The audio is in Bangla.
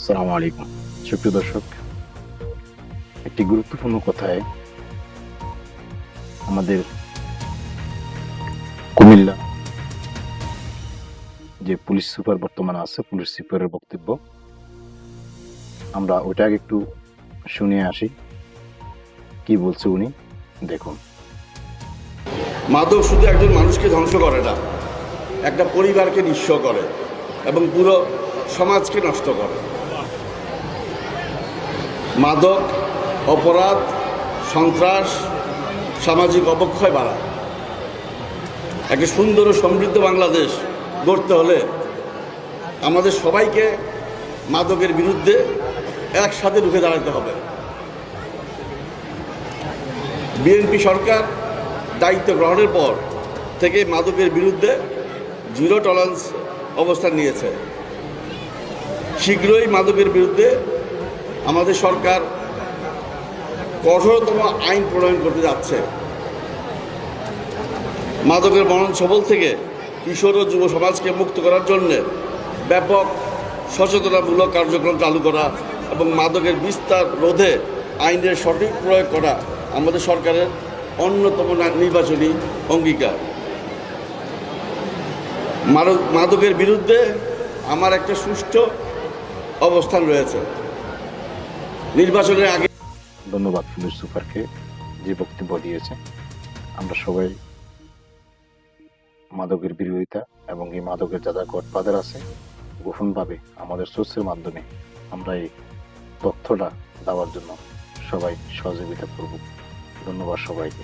আসসালামু আলাইকুম সুপ্রিয় দর্শক, একটি গুরুত্বপূর্ণ কথায় আমাদের কুমিল্লা যে পুলিশ সুপার বর্তমানে আছে, পুলিশ সুপারের বক্তব্য আমরা ওটা আগে একটু শুনে আসি, কি বলছে উনি দেখুন। মাদক শুধু একজন মানুষকে ধ্বংস করে না, একটা পরিবারকে নিঃস্ব করে এবং পুরো সমাজকে নষ্ট করে। মাদক অপরাধ, সন্ত্রাস, সামাজিক অবক্ষয় বাড়ায়। একটা সুন্দর ও সমৃদ্ধ বাংলাদেশ গড়তে হলে আমাদের সবাইকে মাদকের বিরুদ্ধে একসাথে রুখে দাঁড়াতে হবে। বিএনপি সরকার দায়িত্ব গ্রহণের পর থেকে মাদকের বিরুদ্ধে জিরো টলারেন্স অবস্থান নিয়েছে। শীঘ্রই মাদকের বিরুদ্ধে আমাদের সরকার কঠোরতম আইন প্রণয়ন করতে যাচ্ছে। মাদকের বনচ্ছবল থেকে কিশোর ও যুব সমাজকে মুক্ত করার জন্য ব্যাপক সচেতনামূলক কার্যক্রম চালু করা এবং মাদকের বিস্তার রোধে আইনের সঠিক প্রয়োগ করা আমাদের সরকারের অন্যতম নির্বাচনী অঙ্গীকার। মাদকের বিরুদ্ধে আমার একটা সুষ্ঠু অবস্থান রয়েছে। নির্বাচনের আগে ধন্যবাদ পুলিশ সুপারকে যে বক্তব্য দিয়েছে। আমরা সবাই মাদকের বিরোধিতা এবং এই মাদকের যারা গডফাদার আছে গোপনভাবে আমাদের সোর্সের মাধ্যমে আমরা এই তথ্যটা দেওয়ার জন্য সবাই সহযোগিতা করব। ধন্যবাদ সবাইকে।